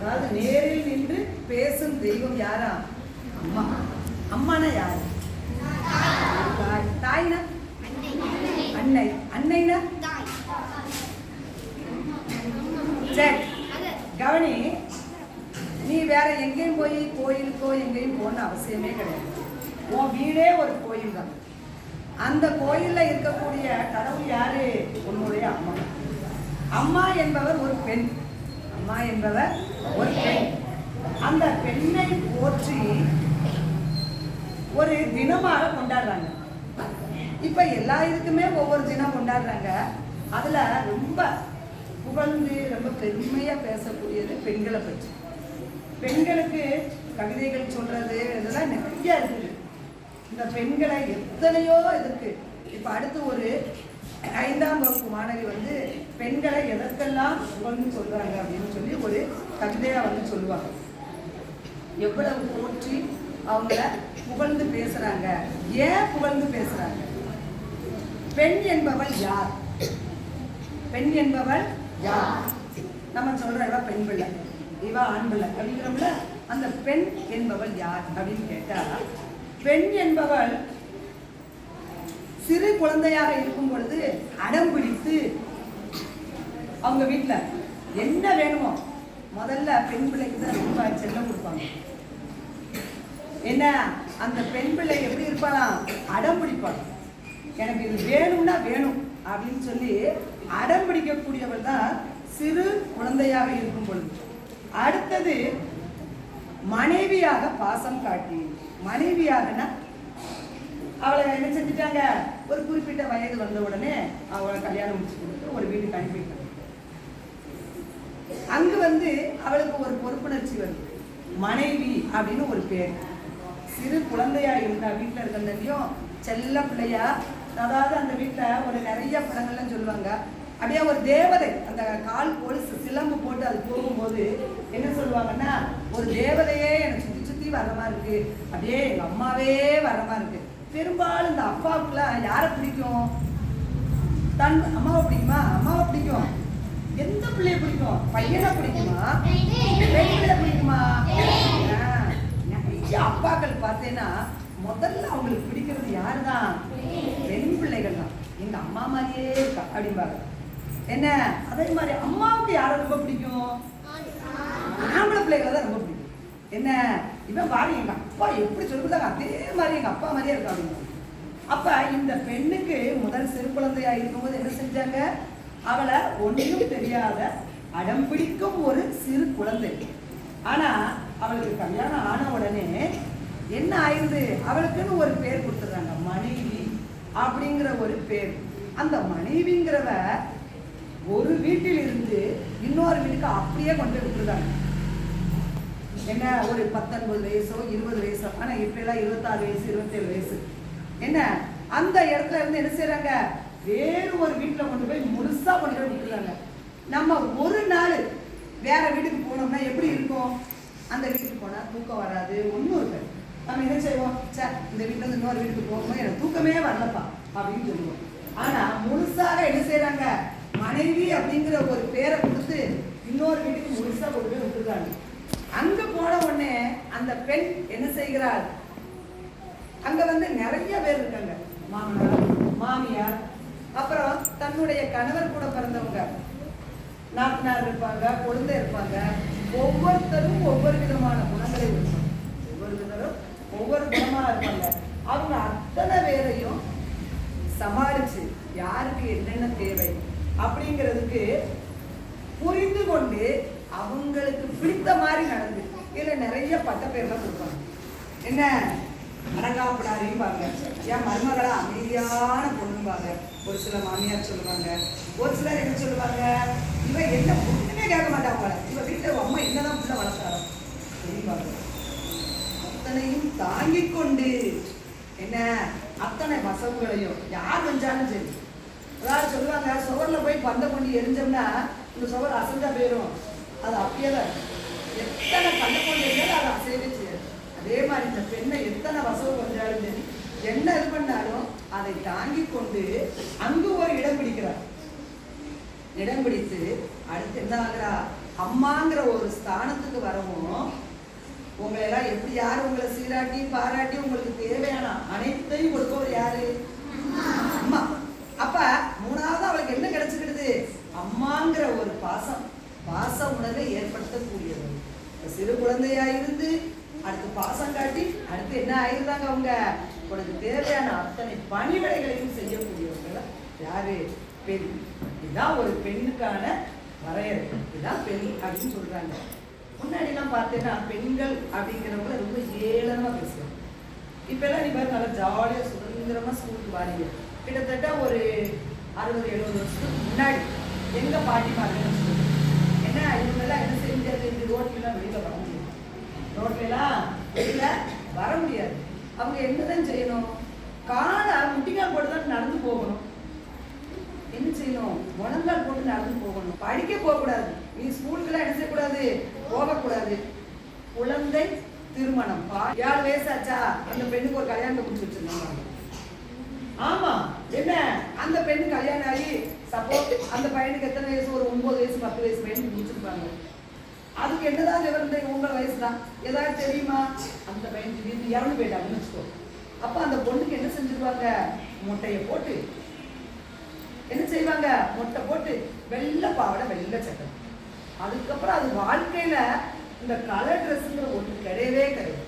அதாவது நேரில் நின்று பேசும் தெய்வம் யாரா? அம்மா. அம்மானா யாரு? தாய். தாய்னா அன்னை. அன்னைனா சரி கவனி. நீ வேற எங்கேயும் போய் கோயிலுக்கோ எங்கேயும் போகணும்னு அவசியமே கிடையாது. உன் வீடே ஒரு கோயில் தான். அந்த கோயில்ல இருக்கக்கூடிய கடவுள் யாரு? உன்னுடைய அம்மா. அம்மா என்பவர் ஒரு பெண். அம்மா என்பவர் ஒரு பெண். அந்த பெண்ணை போற்றி ஒரு தினமாக கொண்டாடுறாங்க. இப்ப எல்லா இதுக்குமே ஒவ்வொரு தினம் கொண்டாடுறாங்க. அதுல ரொம்ப புகழ்ந்து ரொம்ப பெருமையா பேசக்கூடியது பெண்களை பற்றி. பெண்களுக்கு கவிதைகள் சொல்றது இதெல்லாம் நிறைய இருக்குது. இந்த பெண்களை எத்தனையோ இருக்கு. இப்ப அடுத்து ஒரு 5ஆம் வகுப்பு மாணவி வந்து பெண்களை எதற்கெல்லாம் புகழ்ந்து சொல்றாங்க அப்படின்னு சொல்லி ஒரு கவிதையா வந்து சொல்லுவாங்க. எவ்வளவு போற்றி அவங்கள புகழ்ந்து பேசுறாங்க. ஏன் புகழ்ந்து பேசுறாங்க? பெண் என்பவள் யார்? பெண் என்பவள் யார்? நம்ம சொல்றோம் இவ பெண் பிள்ளை, இவ ஆண் பிள்ளை அப்படிங்கிறோம்ல. அந்த பெண் என்பவள் யார் அப்படின்னு கேட்டா, பெண் என்பவள் சிறு குழந்தையாக இருக்கும் பொழுது அடம் பிடித்து அவங்க வீட்டுல என்ன வேணுமோ முதல்ல பெண் பிள்ளைக்கு தான் ரொம்ப செல்லம் கொடுப்பாங்க. என்ன அந்த பெண் பிள்ளை எப்படி இருப்பாளாம்? அடம் பிடிப்பாள். எனக்கு இது வேணும்னா வேணும் அப்படின்னு சொல்லி அடம் பிடிக்கக்கூடியவள் தான் சிறு குழந்தையாக இருக்கும் பொழுது. அடுத்தது மனைவியாக பாசம் காட்டி. மனைவியாகனா அவளை என்ன செஞ்சுட்டாங்க? ஒரு குறிப்பிட்ட வயது வந்த உடனே அவளை கல்யாணம் முடிச்சு கொடுத்து ஒரு வீட்டுக்கு அனுப்பிட்டாங்க. அங்கு வந்து அவளுக்கு ஒரு பொறுப்புணர்ச்சி வருது. மனைவி அப்படின்னு ஒரு பேர். சிறு குழந்தையா இருந்தா வீட்டுல இருக்கிறதையும் செல்ல பிள்ளையா, அதாவது அந்த வீட்டுல ஒரு நிறைய படங்கள்லாம் சொல்லுவாங்க. அப்படியே ஒரு தேவதை அந்த கால் கொலுசு சிலம்பு போட்டு அது போகும்போது என்ன சொல்லுவாங்கன்னா, ஒரு தேவதையே எனக்கு சுத்தி சுத்தி வர்ற மாதிரி இருக்கு, அப்படியே எங்க அம்மாவே வர்ற மாதிரி இருக்கு. பெரும்பாலும் இந்த அப்பாவுக்குலாம் யாரை பிடிக்கும்? தன் அம்மாவை பிடிக்குமா? அம்மாவை பிடிக்கும். எந்த பிள்ளைய பிடிக்கும்? பையனை பிடிக்குமா? பெண்களை பிடிக்குமா? நிறைய அப்பாக்கள் பார்த்தேன்னா முதல்ல அவங்களுக்கு பிடிக்கிறது யாருதான்? பெண் பிள்ளைகள் தான். எங்க அம்மா மாதிரியே இருக்கா அப்படிம்பாங்க. என்ன அதே மாதிரி அம்மாவுக்கு யாரை ரொம்ப பிடிக்கும்? ஆம்பளை பிள்ளைகளை தான் ரொம்ப பிடிக்கும். என்ன இவன் பாரு எங்க அப்பா எப்படி சொல்லுறாங்க அதே மாதிரி எங்க அப்பா மாதிரியே இருக்கா அப்படின்னு. அப்ப இந்த பெண்ணுக்கு முதல் சிறு குழந்தையா இருக்கும்போது என்ன செஞ்சாங்க? அவளை ஒன்றும் தெரியாத அடம் பிடிக்கும் ஒரு சிறு குழந்தை. ஆனா அவளுக்கு கல்யாணம் ஆன உடனே என்ன ஆயிடுது? அவளுக்குன்னு ஒரு பேர் கொடுத்துடுறாங்க, மனைவி அப்படிங்கிற ஒரு பேர். அந்த மனைவிங்கிறவ ஒரு வீட்டில் இருந்து இன்னொரு வீட்டுக்கு அப்படியே கொண்டு போய் விட்டுருக்காங்க. என்ன ஒரு 19 வயசோ 20 வயசோ, ஆனா இப்ப எல்லாம் 26 வயசு 27 வயசு. என்ன அந்த இடத்துல இருந்து என்ன செய்யறாங்க? வேறு ஒரு வீட்டுல கொண்டு போய் முழுசா கொண்டு போய் விட்டுருக்காங்க. நம்ம ஒரு நாள் வேற வீட்டுக்கு போனோம்னா எப்படி இருக்கும்? அந்த வீட்டுக்கு போனா தூக்கம் வராது, ஒன்றும் இருக்காது. நம்ம என்ன செய்வோம்? சார் இந்த வீட்டுல இருந்து இன்னொரு வீட்டுக்கு போகும்போது எனக்கு தூக்கமே வரலப்பா அப்படின்னு சொல்லுவோம். ஆனா முழுசாக என்ன செய்யறாங்க? மனைவி அப்படிங்கிற ஒரு பேரை கொடுத்து இன்னொரு வீட்டுக்கு முழுசா கொண்டு போய் விட்டுருக்காங்க. அங்க போன உடனே அந்த பெண் என்ன செய்கிறாள்? அங்க வந்து நிறைய பேர் இருக்காங்க. மாமனார், மாமியார், அப்புறம் தன்னுடைய கணவர் கூட பிறந்தவங்க, நாத்தனார் இருப்பாங்க, குழந்தை இருப்பாங்க. ஒவ்வொருத்தரும் ஒவ்வொரு விதமான குணங்களை இருப்பாங்க. ஒவ்வொருத்தரும் ஒவ்வொரு குணமா இருப்பாங்க. அவங்க அத்தனை பேரையும் சமாளிச்சு யாருக்கு என்னென்ன தேவை அப்படிங்கிறதுக்கு புரிந்து கொண்டு அவங்களுக்கு பிடித்த மாதிரி நடந்து இதுல நிறைய பட்ட பேர்லாம் கொடுப்பாங்க. என்ன அடங்காப்படாரியும்பாங்க, என் மருமகளா அமைதியான பொண்ணும்பாங்க ஒரு சில மாமியார் சொல்லுவாங்க. ஒரு சிலர் என்ன சொல்லுவாங்க? இவ என்ன ஒண்ணுமே கேட்க மாட்டாங்க, இவ வீட்டுல அம்மா என்னதான் பிள்ளை வளர்த்தாரோ அப்படிம்பாங்க. அத்தனையும் தாங்கிக் கொண்டு என்ன அத்தனை வசவுகளையும் யார் வந்தாலும் சரி. அதாவது சொல்லுவாங்க, சுவர்ல போய் பந்தை கொண்டு எரிஞ்சோம்னா இந்த சுவர் அசைஞ்சா போயிடும், அது அப்படியே தான். எத்தனை கண்ணை கொண்டு எரிஞ்சாலும் அதை அசையவே செய்யாது. அதே மாதிரி இந்த பெண்ணை எத்தனை வசவு கொஞ்சாலும் சரி, என்ன இது பண்ணாலும் அதை தாங்கி கொண்டு அங்கு ஒரு இடம் பிடிக்கிறார். இடம் பிடித்து அடுத்து என்ன ஆகுறா, அம்மாங்கிற ஒரு ஸ்தானத்துக்கு வரவும் உங்களை எல்லாம் எப்படி யாரு உங்களை சீராட்டி பாராட்டி உங்களுக்கு தேவையான அனைத்தையும் கொடுப்பவர் யாரு? அம்மா. அப்ப மூணாவது அவளுக்கு என்ன கிடைச்சுக்கிடுது? அம்மாங்கிற ஒரு பாச உணர்வை ஏற்படுத்தக்கூடியது. சிறு குழந்தையா இருந்து அடுத்து பாசம் காட்டி அடுத்து என்ன ஆயிருந்தாங்க, அவங்க உனக்கு தேவையான அத்தனை பணிவிடைகளையும் செய்யக்கூடியவர்கள் யாரு? பெண். இதுதான் ஒரு பெண்ணுக்கான வரையறை. இதுதான் பெண் அப்படின்னு சொல்றாங்க. முன்னாடி எல்லாம் பார்த்தேன்னா பெண்கள் அப்படிங்கிறவங்க ரொம்ப ஏளனமா பேசுவாங்க. இப்ப எல்லாம் நீ பாரு நல்லா ஜாலியா சுதந்திரமா ஸ்கூலுக்கு வாரீங்க. கிட்டத்தட்ட ஒரு 60-70 வருஷத்துக்கு முன்னாடி எங்க பாட்டி மாதிரி என்ன இவங்கெல்லாம் என்ன செய்ய முடியாது, இந்த ரோட்ல எல்லாம் வெளியில வர முடியாது, ரோட்ல எல்லாம் வெளியில வர முடியாது. அவங்க என்னதான் செய்யணும், காலை முட்டிக்கால் போட்டு தான் நடந்து போகணும். என்ன செய்யணும், முழங்கால் போட்டு நடந்து போகணும். படிக்க போகக்கூடாது, நீ ஸ்கூலுக்குலாம் என்ன செய்யக்கூடாது, போகக்கூடாது. குழந்தை திருமணம் 7 வயசாச்சா அந்த பெண்ணுக்கு ஒரு கல்யாணத்தை முடிச்சு வச்சிருந்தாங்க. ஆமா, என்ன அந்த பெண்ணு கல்யாணம் ஆகி சப்போஸ் அந்த பையனுக்கு எத்தனை வயசு, ஒரு 9 வயசு 10 வயசு பையன் முடிச்சிருப்பாங்க. அதுக்கு என்னதான் விவரம், உங்கள் வயசு தான், ஏதாவது தெரியுமா? அந்த பையன் திடீர்னு இறந்து போயிட்டாங்கன்னு வச்சுக்கோ. அப்ப அந்த பொண்ணுக்கு என்ன செஞ்சிருவாங்க, முட்டையை போட்டு என்ன செய்வாங்க, முட்டை போட்டு வெள்ளை பாவடை வெள்ளை சட்டை. அதுக்கப்புறம் அது வாழ்க்கையில இந்த கலர் ட்ரெஸ்ஸுங்கிற ஒன்று கிடையவே கிடையாது.